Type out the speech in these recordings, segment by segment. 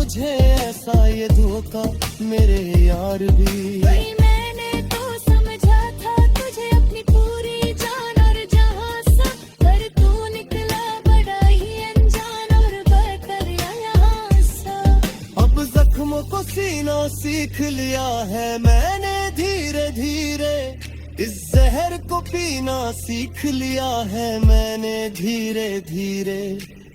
मुझे ऐसा ये धोखा मेरे यार भी। मैंने तो समझा था तुझे अपनी पूरी जान और जहां सा, पर तू निकला बड़ा ही अनजान और बदतर यहाँ सा। अब जख्मों को सीना सीख लिया है मैंने धीरे धीरे, इस जहर को पीना सीख लिया है मैंने धीरे धीरे।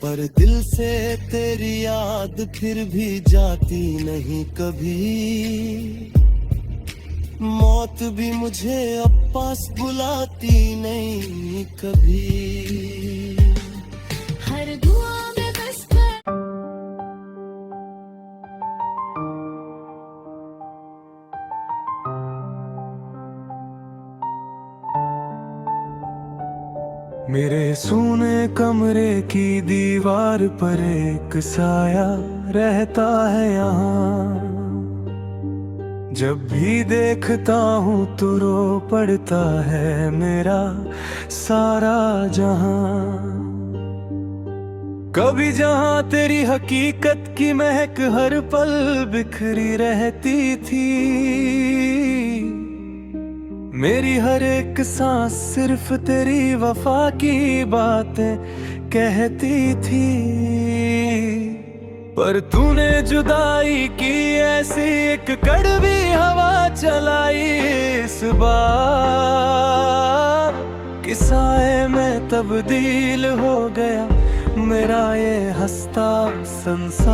पर दिल से तेरी याद फिर भी जाती नहीं कभी, मौत भी मुझे अब पास बुलाती नहीं कभी। हर दुआ में बस मेरे सूने कमरे की दीवार पर एक साया रहता है यहाँ, जब भी देखता हूँ तो रो पड़ता है मेरा सारा जहां। कभी जहां तेरी हकीकत की महक हर पल बिखरी रहती थी, मेरी हर एक सांस सिर्फ तेरी वफा की बातें कहती थी। पर तूने जुदाई की ऐसी एक कड़वी हवा चलाई इस बार, किस्साए में तब्दील हो गया मेरा ये हंसता संसार।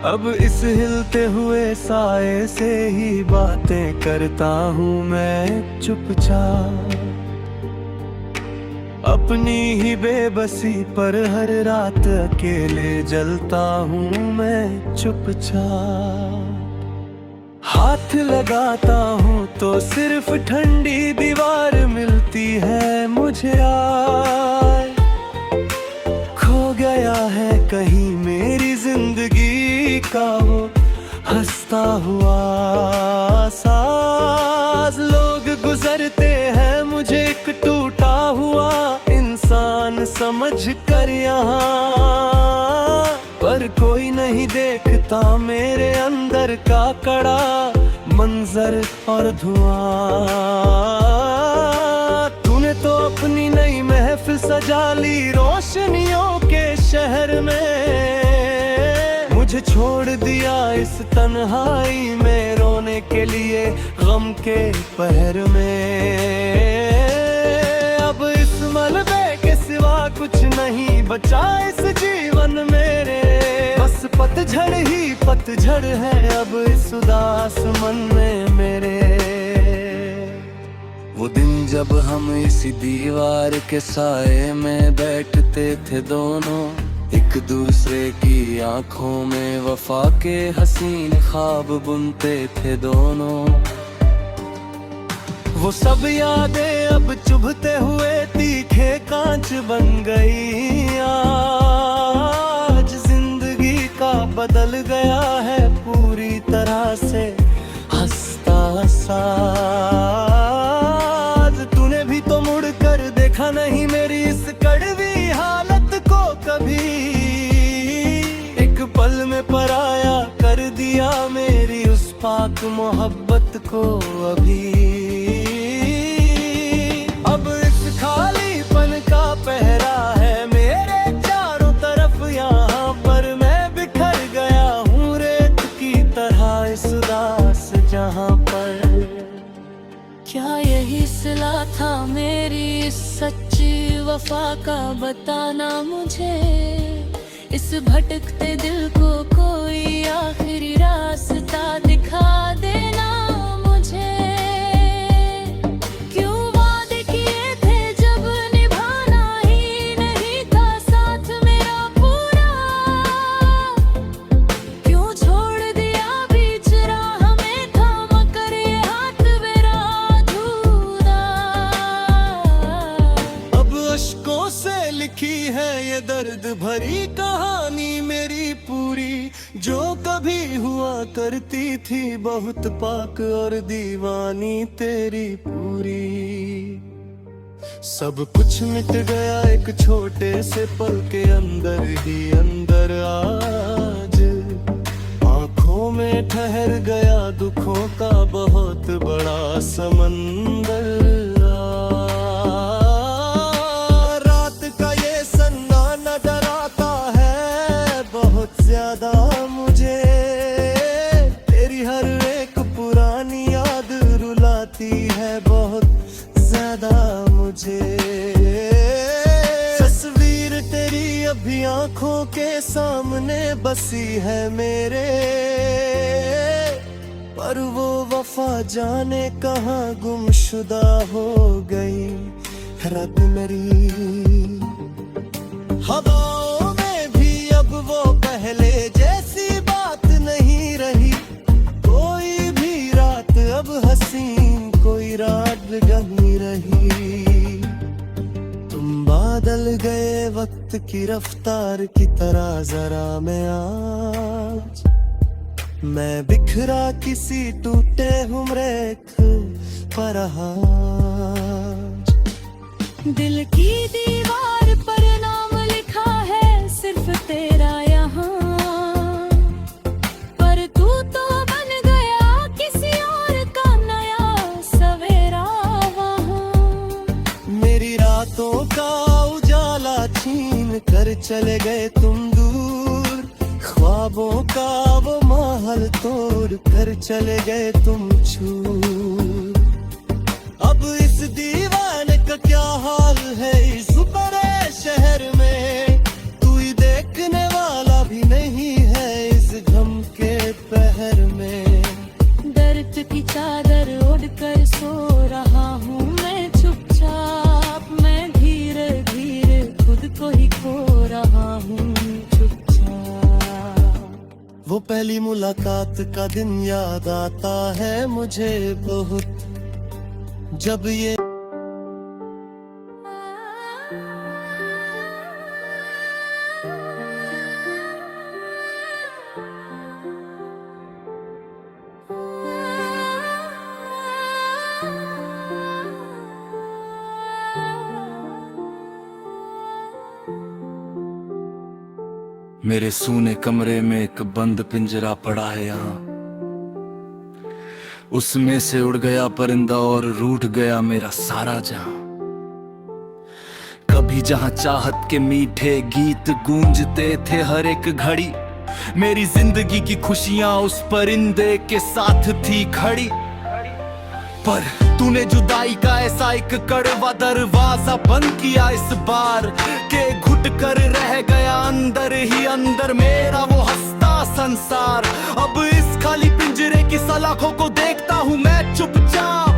अब इस हिलते हुए साए से ही बातें करता हूँ मैं चुपचाप, अपनी ही बेबसी पर हर रात अकेले जलता हूँ मैं चुपचाप। हाथ लगाता हूँ तो सिर्फ ठंडी दीवार मिलती है मुझे आज, खो गया है कहीं मेरी जिंदगी का वो हंसता हुआ साज। लोग गुजरते हैं मुझे एक टूटा हुआ इंसान समझ कर यहाँ, पर कोई नहीं देखता मेरे अंदर का कड़ा मंजर और धुआं। तूने तो अपनी नई महफिल सजा ली रोशनियों के शहर में, मुझे छोड़ दिया इस तन्हाई में रोने के लिए गम के पहर में। अब इस मलबे के सिवा कुछ नहीं बचा इस जीवन मेरे, बस पतझड़ ही पतझड़ है अब इस उदास मन में मेरे। वो दिन जब हम इसी दीवार के साए में बैठते थे दोनों, एक दूसरे की आंखों में वफा के हसीन ख्वाब बुनते थे दोनों। वो सब यादें अब चुभते हुए तीखे कांच बन गई, आज जिंदगी का बदल गया है पूरी तरह से हंसता साज। तूने भी तो मुड़ कर देखा नहीं मेरी इस कड़वी हालत को कभी, एक पल में पराया कर दिया मेरी उस पाक मोहब्बत को अभी। अब इस खालीपन का पहरा है मेरे चारों तरफ यहाँ पर, मैं बिखर गया हूँ रेत की तरह इस उदास जहाँ पर। क्या यही सिला था मेरी इस सच्ची वफा का बताना मुझे, इस भटकते दिल को कोई आखिरी रास्ता दिखा देना मुझे। क्यों वादे किए थे जब निभाना ही नहीं था साथ मेरा पूरा, क्यों छोड़ दिया बीच राह में थाम कर ये हाथ मेरा अधूरा। अब अश्कों से लिखी है ये दर्द भरी कहानी मेरी पूरी, जो कभी हुआ करती थी बहुत पाक और दीवानी तेरी पूरी। सब कुछ मिट गया एक छोटे से पल के अंदर ही अंदर आ में ठहर गया दुखों का बहुत बड़ा समंदर। रात का ये सन्नाटा डराता है बहुत ज्यादा मुझे, तेरी हर एक पुरानी याद रुलाती है बहुत ज्यादा मुझे। तस्वीर तेरी अभी आंखों के सामने बसी है मेरे, पर वो वफा जाने कहाँ गुमशुदा हो गई रब मेरी। हवाओं में भी अब वो पहले जैसी बात नहीं रही, कोई भी रात अब हसीन कोई रात नहीं रही। तुम बादल गए वक्त की रफ्तार की तरह जरा मैं आज, मैं बिखरा किसी टूटे हुए पर आज। दिल की दीवार पर नाम लिखा है सिर्फ तेरा यहाँ, पर तू तो बन गया किसी और का नया सवेरा वहाँ। मेरी रातों का उजाला छीन कर चले गए तुम दूर, ख्वाबों का वो महल तोड़ कर चले गए तुम छूर। अब इस दीवाने का क्या हाल है इस बड़े शहर में, तू ही देखने वाला भी नहीं है इस गम के पहर में। दर्द की चादर ओढ़ कर सो रहा हूँ मैं चुपचाप, मैं धीरे धीरे खुद को ही खो रहा हूँ चुपचाप। वो पहली मुलाकात का दिन याद आता है मुझे बहुत, जब ये मेरे सूने कमरे में एक बंद पिंजरा पड़ा है यहाँ, उसमें से उड़ गया परिंदा और रूठ गया मेरा सारा जहां। कभी जहां चाहत के मीठे गीत गूंजते थे हर एक घड़ी, मेरी जिंदगी की खुशियां उस परिंदे के साथ थी खड़ी। पर तूने जुदाई का ऐसा एक कड़वा दरवाजा बंद किया इस बार, के घुट कर रह गया अंदर ही अंदर मेरा वो हंसता संसार। अब इस खाली पिंजरे की सलाखों को देखता हूँ मैं चुपचाप,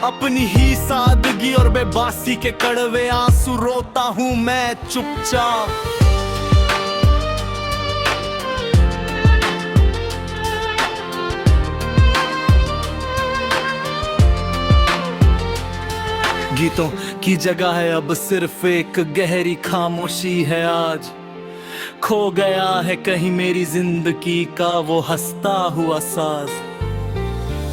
अपनी ही सादगी और बेबासी के कड़वे आंसू रोता हूँ मैं चुपचाप। गीतों की जगह है अब सिर्फ एक गहरी खामोशी है आज, खो गया है कहीं मेरी जिंदगी का वो हंसता हुआ साज।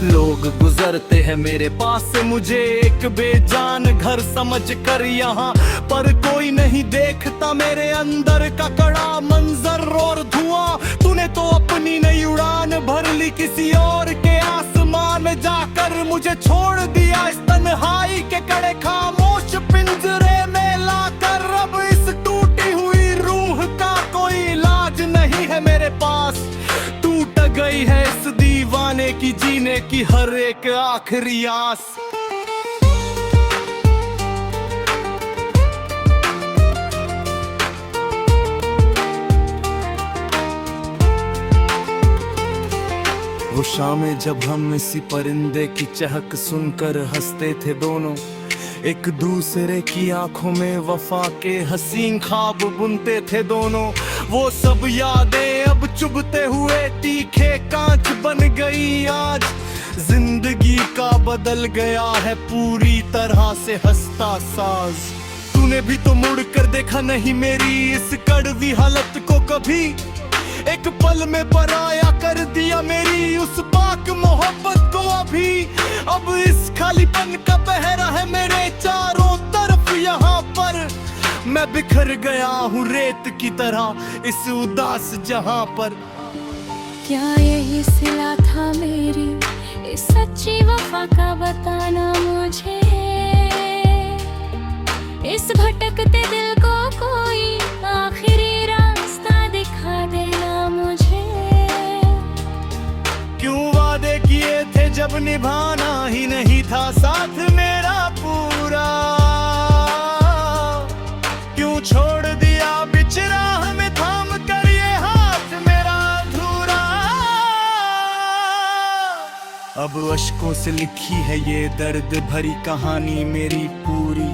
लोग गुजरते हैं मेरे पास से मुझे एक बेजान घर समझ कर यहाँ, पर कोई नहीं देखता मेरे अंदर का कड़ा मंजर और धुआं। तूने तो अपनी नई उड़ान भर ली किसी और के आसमान में जाकर, मुझे छोड़ दिया इस तन्हाई के कड़े खामोश पिंजरे में लाकर। अब इस टूटी हुई रूह का कोई इलाज नहीं है मेरे पास, टूट गई है इस दीवाने की जीने की हर एक आखिरी आस। वो शामें जब हम इसी परिंदे की चहक सुनकर हंसते थे दोनों, एक दूसरे की आंखों में वफा के हसीन ख्वाब बुनते थे दोनों। वो सब यादें अब चुभते हुए तीखे कांच बन गई आज, जिंदगी का बदल गया है पूरी तरह से हंसता साज। तूने भी तो मुड़ कर देखा नहीं मेरी इस कड़वी हालत को कभी, एक पल में पराया कर दिया मेरी उस पाक मोहब्बत को अभी। अब इस खालीपन का पहरा है मेरे चारों तरफ यहाँ पर, मैं बिखर गया हूँ रेत की तरह इस उदास जहां पर। क्या यही सिला था मेरी इस सच्ची वफा का बताना मुझे, इस भटकते दिल को कोई आखिरी रास्ता दिखा देना मुझे। क्यों वादे किए थे जब निभाना ही नहीं था साथ मेरा पूरा, क्यों छोड़ दिया बिच राह में थाम कर ये हाथ मेरा अधूरा। अब अश्कों से लिखी है ये दर्द भरी कहानी मेरी पूरी,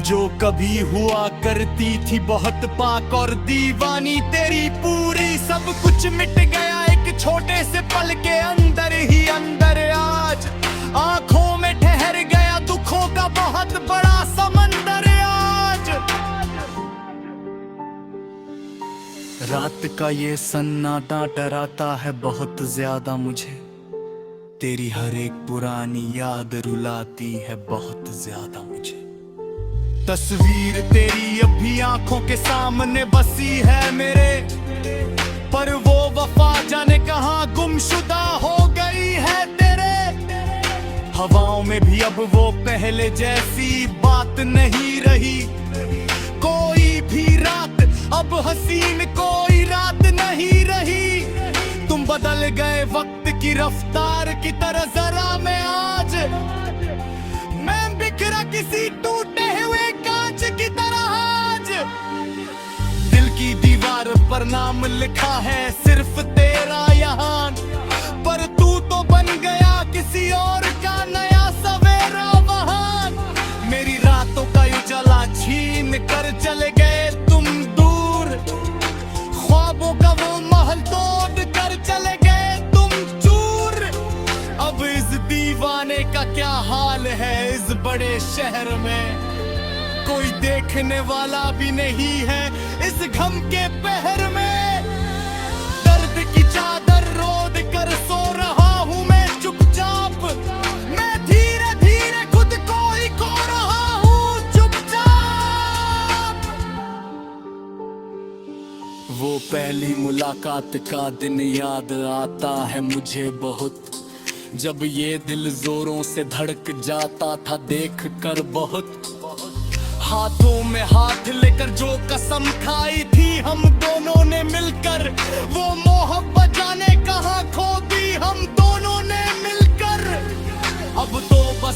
जो कभी हुआ करती थी बहुत पाक और दीवानी तेरी पूरी। सब कुछ मिट गया एक छोटे से पल के अंदर ही अंदर, आज आंखों में ठहर गया दुखों का बहुत बड़ा समंदर आज। रात का ये सन्नाटा डराता है बहुत ज्यादा मुझे, तेरी हर एक पुरानी याद रुलाती है बहुत ज्यादा मुझे। तस्वीर तेरी अभी आंखों के सामने बसी है मेरे, पर वो वफा जाने कहां गुमशुदा हो गई है तेरे। हवाओं में भी अब वो पहले जैसी बात नहीं रही, कोई भी रात अब हसीन कोई रात नहीं रही। तुम बदल गए वक्त की रफ्तार की तरह जरा मैं आज, मैं बिखरा किसी टूटे हुए कांच की तरह आज। दिल की दीवार पर नाम लिखा है सिर्फ तेरा यहाँ, पर तू तो बन गया किसी और का नया सवेरा वहां। मेरी रातों का उजाला छीन कर चले गए तुम दूर, ख्वाबों का वो महल तोड़ कर चले गए तुम चूर। अब इस दीवाने का क्या हाल है इस बड़े शहर में, कोई देखने वाला भी नहीं है इस गम के पहर में। दर्द की चादर रोद कर सो रहा हूँ मैं चुपचाप, मैं धीरे धीरे खुद को ही खो रहा हूँ चुपचाप। वो पहली मुलाकात का दिन याद आता है मुझे बहुत, जब ये दिल जोरों से धड़क जाता था देख कर बहुत। हाथों में हाथ लेकर जो कसम खाई थी हम दोनों ने मिलकर, वो मोहब्बत जाने कहां खो दी हम दोनों ने मिलकर। अब तो बस